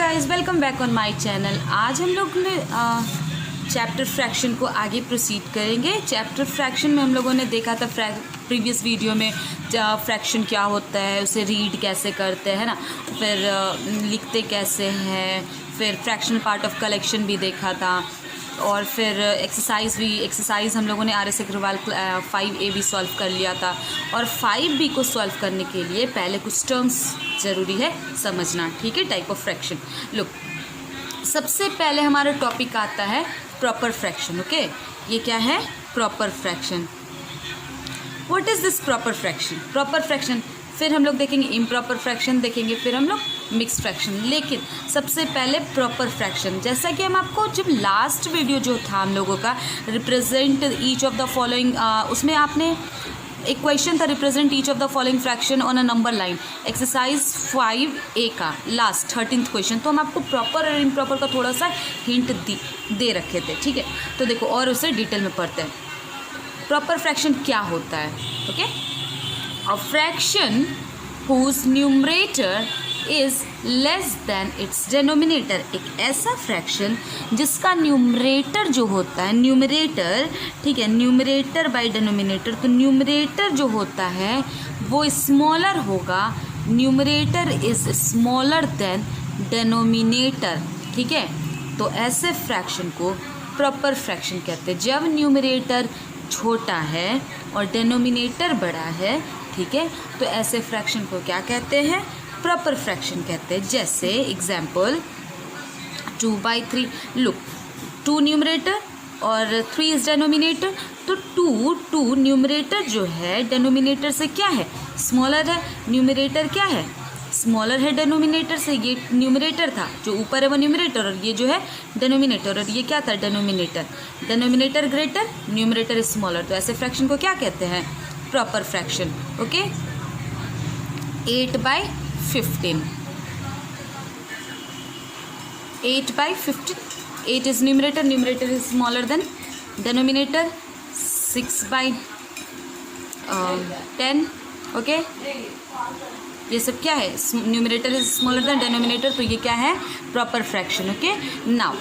Guys, welcome back on my channel. आज हम लोग ने चैप्टर फ्रैक्शन को आगे प्रोसीड करेंगे। चैप्टर फ्रैक्शन में हम लोगों ने देखा था प्रीवियस वीडियो में फ्रैक्शन क्या होता है, उसे रीड कैसे करते हैं ना, फिर लिखते कैसे हैं, फिर फ्रैक्शनल पार्ट ऑफ कलेक्शन भी देखा था, और फिर एक्सरसाइज हम लोगों ने RS अग्रवाल 5A भी सॉल्व कर लिया था। और 5B को सॉल्व करने के लिए पहले कुछ टर्म्स ज़रूरी है समझना, ठीक है। टाइप ऑफ फ्रैक्शन, लुक, सबसे पहले हमारा टॉपिक आता है प्रॉपर फ्रैक्शन। ओके, ये क्या है? Proper fraction. What is this proper fraction? Proper fraction, फिर हम लोग देखेंगे इम्प्रॉपर फ्रैक्शन देखेंगे, फिर हम लोग मिक्स फ्रैक्शन। लेकिन सबसे पहले प्रॉपर फ्रैक्शन, जैसा कि हम आपको जब लास्ट वीडियो जो था हम लोगों का represent each of the following, उसमें आपने एक क्वेश्चन था represent each of the following fraction on a number line, exercise 5A का लास्ट 13th क्वेश्चन। तो हम आपको प्रॉपर और इम्प्रॉपर का थोड़ा सा हिंट दे रखे थे, ठीक है। तो देखो और उसे डिटेल में पढ़ते हैं। प्रॉपर फ्रैक्शन क्या होता है? Okay, a fraction whose numerator is less than its denominator, एक ऐसा फ्रैक्शन जिसका न्यूमरेटर जो होता है, न्यूमरेटर, ठीक है, न्यूमरेटर बाय डेनोमिनेटर, तो न्यूमरेटर जो होता है वो स्मॉलर होगा, numerator is smaller than denominator, ठीक है। तो ऐसे फ्रैक्शन को प्रॉपर फ्रैक्शन कहते हैं, जब न्यूमरेटर छोटा है और डेनोमिनेटर बड़ा है, ठीक है। तो ऐसे फ्रैक्शन को क्या कहते हैं? प्रॉपर फ्रैक्शन कहते हैं। जैसे एग्जाम्पल 2/3, लुक, 2 न्यूमरेटर और 3 इज डेनोमिनेटर, तो 2 न्यूमरेटर जो है डेनोमिनेटर से क्या है? स्मॉलर है। न्यूमरेटर क्या है? स्मॉलर है डेनोमिनेटर से। ये न्यूमरेटर था, जो ऊपर है वो न्यूमरेटर, और ये जो है डेनोमिनेटर, और ये क्या था? Denominator. Denominator greater, numerator smaller, तो ऐसे फ्रैक्शन को क्या कहते हैं? Proper fraction. Okay, 8/15, 8/15, 8 is numerator, numerator is smaller than denominator. 6/10, okay, ये सब क्या है? Numerator is smaller than denominator, तो ये क्या है? Proper fraction. ओके, नाउ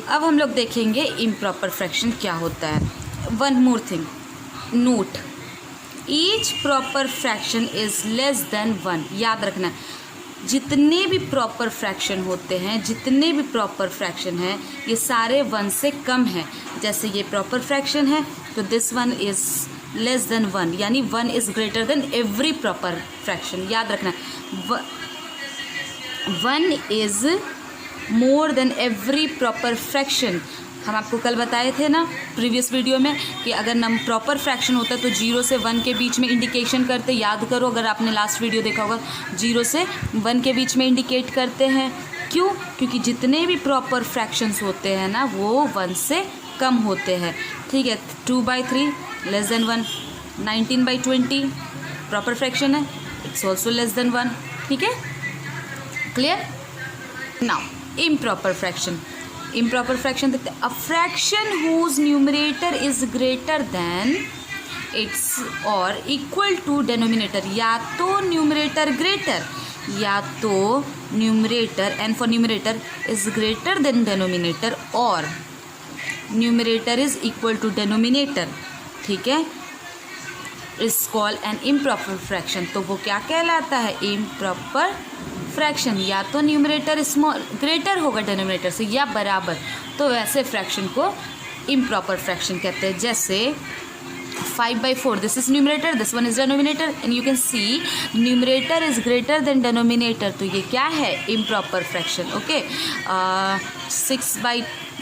अब हम लोग देखेंगे इम्प्रॉपर फ्रैक्शन क्या होता है। One more thing, note, each proper fraction is less than 1। याद रखना, जितने भी प्रॉपर फ्रैक्शन होते हैं, जितने भी प्रॉपर फ्रैक्शन हैं, ये सारे 1 से कम हैं। जैसे ये प्रॉपर फ्रैक्शन है तो this one is less than 1, यानी 1 is greater then every proper fraction. याद रखना, 1 is more than every proper fraction. हम आपको कल बताए थे ना प्रीवियस वीडियो में कि अगर प्रॉपर फ्रैक्शन होता है तो 0 से 1 के बीच में इंडिकेशन करते, याद करो अगर आपने लास्ट वीडियो देखा होगा, 0 से 1 के बीच में इंडिकेट करते हैं। क्यों? क्योंकि जितने भी प्रॉपर फ्रैक्शंस होते हैं ना वो 1 से कम होते हैं, ठीक है। 2/3 लेस देन 1, 19/20 प्रॉपर फ्रैक्शन है, इट्स ऑल्सो लेस देन 1, ठीक है, clear. Now improper fraction, improper fraction देखते हैं। A fraction whose numerator is greater than its और इक्वल टू डेनोमिनेटर, या तो न्यूमरेटर ग्रेटर, या तो numerator, N for numerator, is greater than denominator, और numerator is equal to denominator, ठीक है, is called an improper fraction. तो वो क्या कहलाता है? Improper fraction. या तो न्यूमरेटर स्मॉल ग्रेटर होगा डेनोमिनेटर से या बराबर, तो वैसे फ्रैक्शन को इम्प्रॉपर फ्रैक्शन कहते हैं। जैसे 5/4, this is numerator, this one is denominator, and you can see numerator is greater than denominator, तो ये क्या है? Improper fraction. Okay,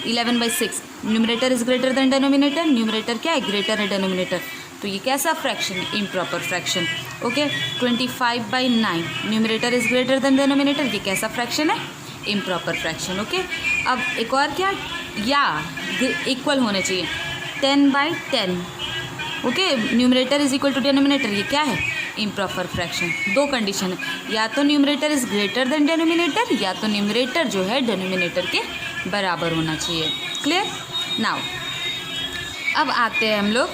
11/6, numerator is greater than denominator, numerator क्या है? ग्रेटर है डेनोमिनेटर, तो ये कैसा fraction? Improper fraction. Okay, 25/9, numerator is greater than denominator, ये कैसा फ्रैक्शन है? Improper fraction. ओके, अब एक और क्या, या इक्वल होने चाहिए, 10/10, okay, numerator is equal to denominator, ये क्या है? Improper fraction. 2 कंडीशन है, या तो numerator is greater than denominator, या तो न्यूमरेटर जो है डेनोमिनेटर के बराबर होना चाहिए। क्लियर। नाउ अब आते हैं हम लोग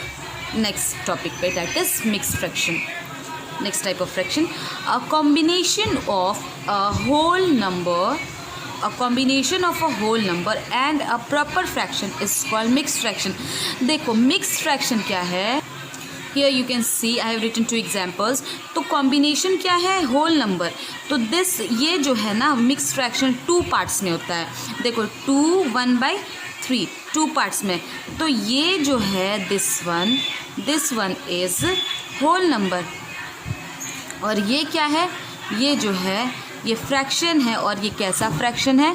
नेक्स्ट टॉपिक पे, that is mix fraction. Next type of fraction, a combination of a whole number a combination of a whole number and a proper fraction is called mixed fraction. देखो mixed fraction क्या है, here you can see I have written two examples. तो combination क्या है, whole number. तो this ये जो है ना mixed fraction टू पार्ट्स में होता है. देखो 2 1/3 टू पार्ट्स में. तो ये जो है this one is whole number और ये क्या है, ये जो है ये फ्रैक्शन है और ये कैसा फ्रैक्शन है,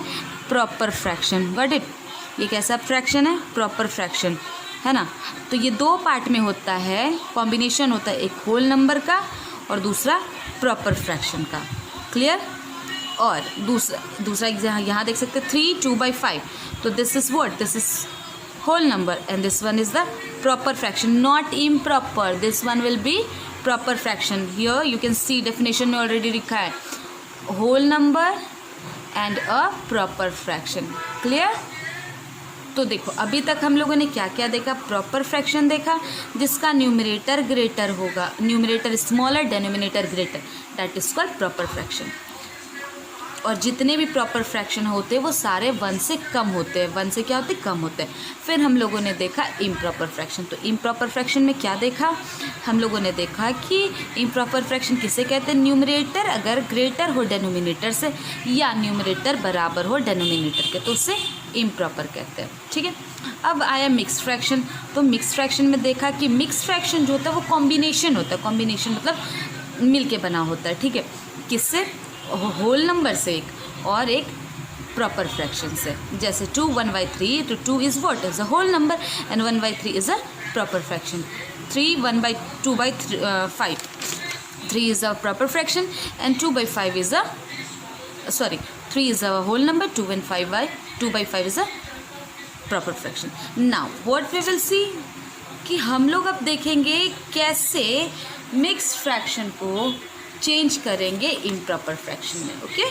प्रॉपर फ्रैक्शन. Got it. ये कैसा फ्रैक्शन है, प्रॉपर फ्रैक्शन है ना. तो ये दो पार्ट में होता है, कॉम्बिनेशन होता है एक होल नंबर का और दूसरा प्रॉपर फ्रैक्शन का. क्लियर. और दूसरा यहाँ देख सकते हैं 3 2/5. तो this is what, this is whole number and this one is the proper fraction, not improper. This one will be proper fraction. Here you can see definition में already लिखा है whole number and a proper fraction. Clear? तो देखो अभी तक हम लोगों ने क्या क्या देखा, प्रॉपर फ्रैक्शन देखा जिसका न्यूमरेटर ग्रेटर होगा, numerator smaller denominator greater, that is called proper fraction. और जितने भी प्रॉपर फ्रैक्शन होते हैं वो सारे 1 से कम होते हैं, 1 से क्या होते हैं, कम होते हैं. फिर हम लोगों ने देखा इम्प्रॉपर फ्रैक्शन. तो इम्प्रॉपर फ्रैक्शन में क्या देखा, हम लोगों ने देखा कि इम्प्रॉपर फ्रैक्शन किसे कहते हैं, न्यूमरेटर अगर ग्रेटर हो डेनोमिनेटर से या न्यूमरेटर बराबर हो डेनोमिनेटर के तो उससे इम्प्रॉपर कहते हैं. ठीक है. अब आया मिक्स फ्रैक्शन. तो मिक्स फ्रैक्शन में देखा कि मिक्स फ्रैक्शन जो होता है वो कॉम्बिनेशन होता है. कॉम्बिनेशन मतलब मिल के बना होता है. ठीक है. किससे, होल नंबर से एक और एक प्रॉपर फ्रैक्शन से. जैसे 2 1/3 तो 2 is what, is a whole number and 1/3 is a proper fraction. 3 1/2/5 3 is a proper fraction and 2/5 is a 3 is a whole number, 2 and 2/5 is a proper fraction. Now what we will see कि हम लोग अब देखेंगे कैसे mix fraction को change करेंगे improper fraction में. Okay.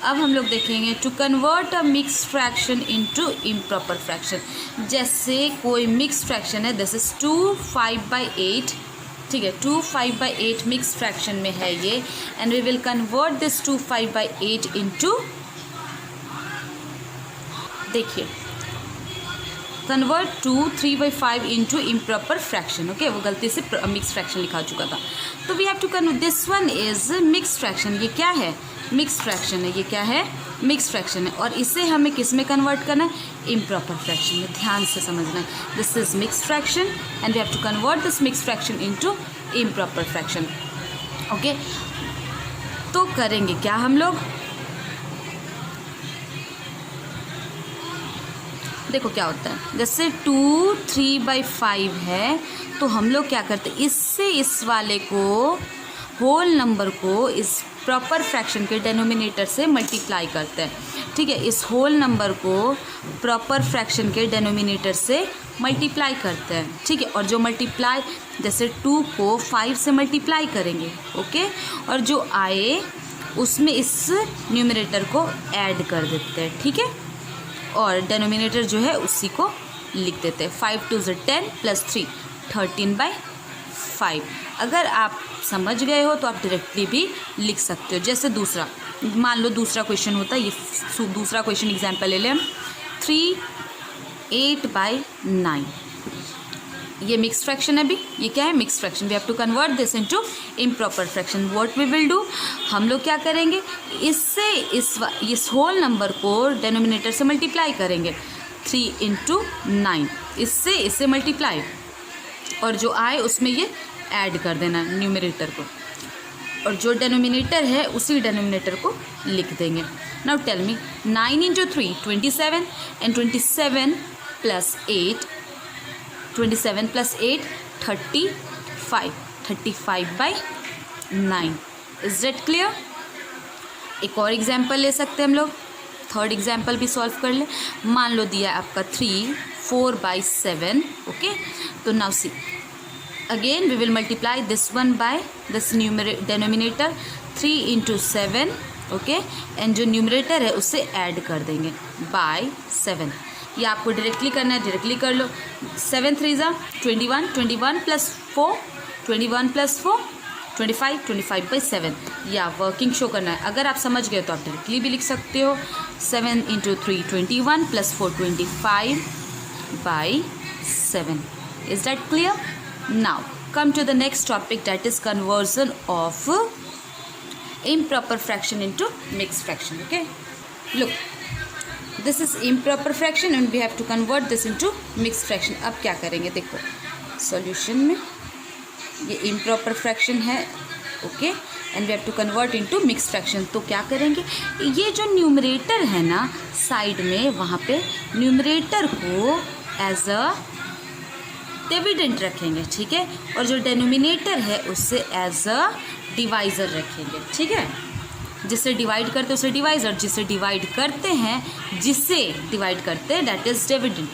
अब हम लोग देखेंगे to convert a mix fraction into improper fraction. जैसे कोई मिक्स फ्रैक्शन है, दिस इज 2 5/8. ठीक है. 2 5/8 मिक्स फ्रैक्शन में है ये and we will convert this 2 5/8 into, देखिए convert 2 3/5 into improper fraction. Okay. वो गलती से मिक्स फ्रैक्शन लिखा चुका था. तो we have to convert, this one is mix fraction. ये क्या है, मिक्स फ्रैक्शन है. ये क्या है, मिक्स फ्रैक्शन है. और इसे हमें किस में कन्वर्ट करना है, इम्प्रॉपर फ्रैक्शन में. ध्यान से समझना है. This is mix fraction and we have to convert this mix fraction into improper fraction. Okay. तो करेंगे क्या हम लोग, देखो क्या होता है. जैसे 2 3/5 है तो हम लोग क्या करते हैं, इससे इस वाले को, होल नंबर को इस प्रॉपर फ्रैक्शन के डेनोमिनेटर से मल्टीप्लाई करते हैं. ठीक है. इस होल नंबर को प्रॉपर फ्रैक्शन के डेनोमिनेटर से मल्टीप्लाई करते हैं. ठीक है. और जो मल्टीप्लाई, जैसे 2 को 5 से मल्टीप्लाई करेंगे. ओके. और जो आए उसमें इस न्यूमरेटर को ऐड कर देते हैं. ठीक है. और डेनोमिनेटर जो है उसी को लिख देते हैं. 5 2 10 प्लस 3 13/5. अगर आप समझ गए हो तो आप डायरेक्टली भी लिख सकते हो. जैसे दूसरा, मान लो दूसरा क्वेश्चन होता है, ये दूसरा क्वेश्चन एग्जांपल ले लें हम. 3 8/9. ये मिक्स फ्रैक्शन है. अभी ये क्या है, mix fraction. We have to convert this into improper fraction. What we will do, हम लोग क्या करेंगे, इससे इस होल नंबर को डेनोमिनेटर से मल्टीप्लाई करेंगे. 3 × 9, इससे मल्टीप्लाई और जो आए उसमें ये ऐड कर देना न्यूमरेटर को. और जो डेनोमिनेटर है उसी डेनोमिनेटर को लिख देंगे. Now tell me, 9 × 3 27 and 27 + 8 35. 35/9. Is that clear. एक और एग्जाम्पल ले सकते हैं हम लोग. थर्ड एग्जाम्पल भी सॉल्व कर ले. मान लो दिया आपका 3 4/7. ओके. तो now see, again we will multiply this one by this denominator 3 × 7. Okay. And जो न्यूमरेटर है उससे ऐड कर देंगे बाय 7. ये आपको डायरेक्टली करना है, डायरेक्टली कर लो. 7 3 × 21 21 + 4 21 + 4 25/7 या वर्किंग शो करना है। अगर आप समझ गए तो आप डायरेक्टली भी लिख सकते हो 7 × 3 21 + 4 25/7। Is that clear? Now come to the next topic, that is conversion of improper fraction into mixed fraction. Okay, look, this is improper fraction and we have to convert this into mixed fraction. अब क्या करेंगे, देखो solution में ये improper fraction है, okay, and we have to convert into mix fraction. तो क्या करेंगे, ये जो न्यूमरेटर है ना साइड में, वहाँ पे न्यूमरेटर को एज अ डिविडेंड रखेंगे, ठीक है, और जो डेनोमिनेटर है उससे एज अ डिवाइज़र रखेंगे, ठीक है। जिससे डिवाइड करते हैं उसे डिवाइज़र, जिससे डिवाइड करते हैं दैट इज़ डिविडेंड।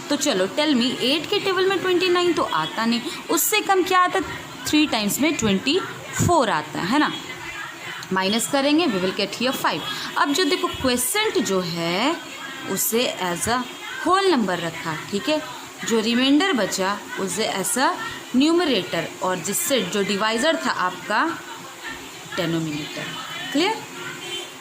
तो चलो टेल मी, 8 के टेबल में 29 तो आता नहीं, उससे कम क्या आता है, 3 टाइम्स में 24 आता है ना। माइनस करेंगे, वी विल गेट हियर 5। अब जो देखो क्वेश्चंट जो है उसे एज अ होल नंबर रखा, ठीक है, जो रिमाइंडर बचा उसे एज अ न्यूमरेटर, और जिससे जो डिवाइज़र था आपका डेनोमिनेटर। क्लियर,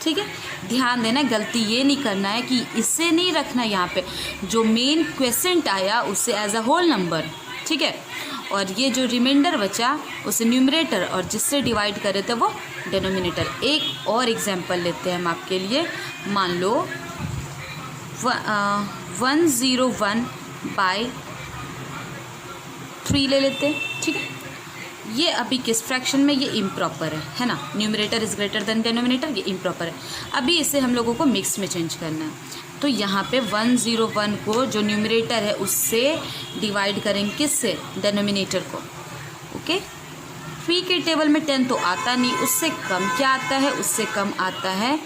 ठीक है। ध्यान देना, गलती ये नहीं करना है कि इससे नहीं रखना, यहाँ पे जो मेन क्वेश्चंट आया उससे एज अ होल नंबर, ठीक है, और ये जो रिमाइंडर बचा उसे न्यूमरेटर, और जिससे डिवाइड करे थे वो डेनोमिनेटर। एक और एग्जांपल लेते हैं हम आपके लिए, मान लो 101/3 ले लेते हैं, ठीक है। ये अभी किस फ्रैक्शन में, ये इम्प्रॉपर है ना, numerator is greater than denominator, ये इम्प्रॉपर है। अभी इसे हम लोगों को मिक्स में चेंज करना है, तो यहाँ पे 101 को जो न्यूमरेटर है उससे डिवाइड करेंगे, किससे, डेनोमिनेटर को, ओके। 3 के टेबल में 10 तो आता नहीं, उससे कम क्या आता है, उससे कम आता है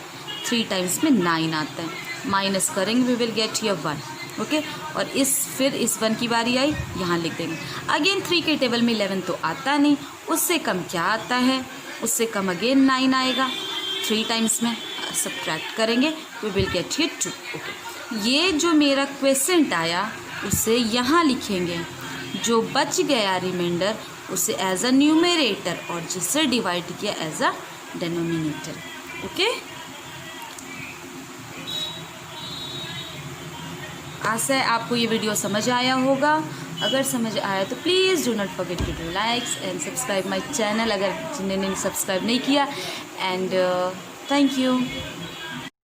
3 टाइम्स में 9 आता है। माइनस करेंगे, we will get here 1, okay, और फिर इस 1 की बारी आई, यहाँ लिख देंगे। अगेन 3 के टेबल में 11 तो आता नहीं, उससे कम क्या आता है, उससे कम अगेन 9 आएगा, 3 टाइम्स में सब्ट्रैक्ट करेंगे, we will get here 2, okay. ये जो मेरा क्वेश्चंट आया उसे यहाँ लिखेंगे, जो बच गया रिमाइंडर उसे एज अ न्यूमरेटर, और जिससे डिवाइड किया एज अ डेनोमिनेटर, ओके। आशा है आपको ये वीडियो समझ आया होगा। अगर समझ आया तो please do not forget to do likes and subscribe my channel, अगर जिन्होंने सब्सक्राइब नहीं किया, एंड थैंक यू।